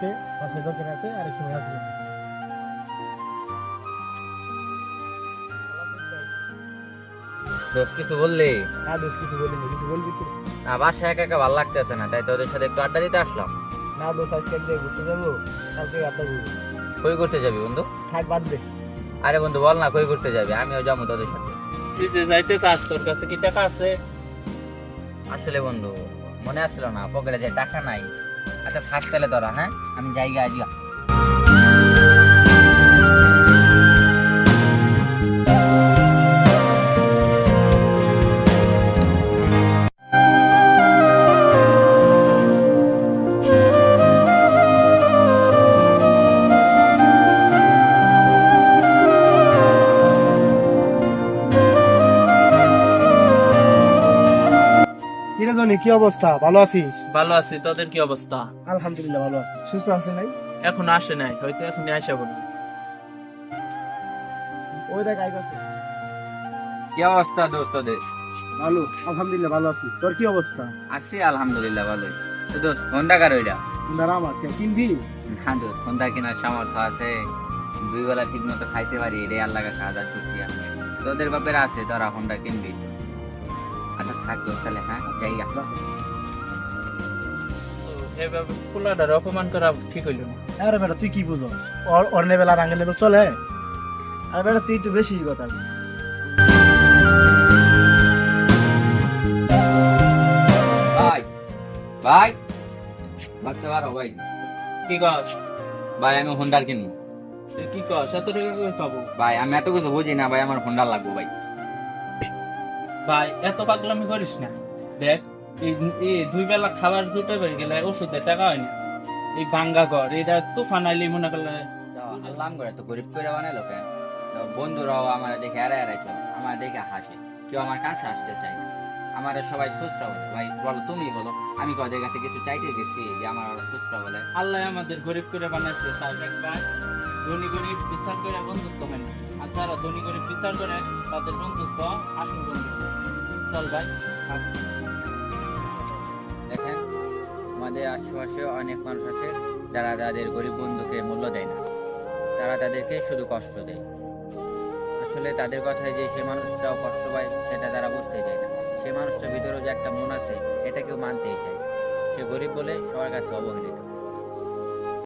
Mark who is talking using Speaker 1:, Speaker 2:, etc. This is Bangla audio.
Speaker 1: আজকে পাশে দরকার আছে আর একটু রাখবো।
Speaker 2: দোস্ত কিছু বললি?
Speaker 1: না দোষ কিছু বলিনি, কিছু বলবি তুই?
Speaker 2: না, বাসায় একা একা ভালো লাগতেছে না, তাই তোদের সাথে একটু আড্ডা দিতে আসলাম।
Speaker 1: না দোষ, আজকে এক জায়গায় ঘুরতে যাবো, কালকে আড্ডা করবো।
Speaker 2: কই করতে যাবি বন্ধু?
Speaker 1: থাক বাদ দে।
Speaker 2: আরে বন্ধু বল না, কই করতে যাবি? আমিও যাবো তোদের সাথে।
Speaker 3: তুই যে যাইতে চাস, তোর কাছে কি টাকা আছে?
Speaker 2: আসলে বন্ধু মনে আসছিল না, পকেটে যে টাকা নাই। আচ্ছা থাক তাহলে তোরা, হ্যাঁ আমি জায়গা আজকে।
Speaker 1: কিরে জনি, কি অবস্থা? ভালো আছিস?
Speaker 3: ভালো আছি, তোদের কি অবস্থা?
Speaker 1: আলহামদুলিল্লাহ ভালো আছি। সুস্থ আছে নাই?
Speaker 3: এখন আসে নাই, হয়তো এখন আসা বলি।
Speaker 1: ওই দেখ আইতাছে।
Speaker 2: কি অবস্থা দোস্ত তোদের?
Speaker 1: ভালো, আলহামদুলিল্লাহ ভালো আছি। তোর কি অবস্থা?
Speaker 2: আছি আলহামদুলিল্লাহ ভালোই। তো দোস্ত কোন টাকার ওইটা?
Speaker 1: দাঁড়া, আমার কে কিনবি?
Speaker 2: না দোস্ত, কোনটা কেনার সামর্থ্য আছে? দুই বেলা ঠিক মতো খাইতে পারি, এটাই আল্লাহ কাছে হাজার শুকরিয়া। তোদের বাপের আছে, তোরা হোন্ডা কিনবি। আচ্ছা থাক দোস্ত তাহলে, হ্যাঁ জায়গা।
Speaker 3: যেভাবে পোলাটার অপমান করা ঠিক হইল না।
Speaker 1: আরে বেটা তুই কি বুঝস? ওর লেভেল আর আঙ্গেল লেভেল চলে? আরে বেটা তুই একটু বেশি কথা বলিস।
Speaker 2: ভাই ভাই ভাবতে পারো ভাই,
Speaker 3: কি কস?
Speaker 2: ভাই আমি হোন্ডার কিনবো।
Speaker 3: তুই কি কস? এত টাকা কই পাবো?
Speaker 2: ভাই আমি এত কিছু বুঝি না ভাই, আমার হোন্ডা লাগবো ভাই।
Speaker 3: ভাই এত পাগলামি করিস না। দেখ, এই দুই বেলা খাবার জুটে বেড়ে গেলে ওষুধের টাকা হয় না। এই ভাঙ্গা ঘর, এটা তুফান আইলে মনে করলে
Speaker 2: আল্লাহ করে তো গরিব করে বানালো কেন? তো বন্ধুরাও আমার দেখে এড়াই চলে, আমার দেখে হাসে, কেউ আমার কাছে আসতে চায় না। আমার সবাই সুস্থ বলে। ভাই বলো, তুমি বলো, আমি কদের কাছে কিছু চাইতে গেছি যে আমার সুস্থ বলে?
Speaker 3: আল্লাহ আমাদের গরিব করে বানাইছে। তাই দেখ ভাই, ধনী গরিব বিচার করে বন্ধুত্ব হয় না, আর যারা ধনী গরিব বিচার করে তাদের বন্ধুত্ব আসল বন্ধুত্ব। চল ভাই, আস।
Speaker 2: দেখেন, আমাদের আশেপাশে অনেক মানুষ আছে যারা তাদের গরিব বন্ধুকে মূল্য দেয় না, তারা তাদেরকে শুধু কষ্ট দেয়। আসলে তাদের কথায় যে সে মানুষটাও কষ্ট পায় সেটা তারা বুঝতে চায় না। সে মানুষটার ভিতরেও যে একটা মন আছে এটা কেউ মানতেই চায় না। সে গরিব বলে সবার কাছে অবহেলিত।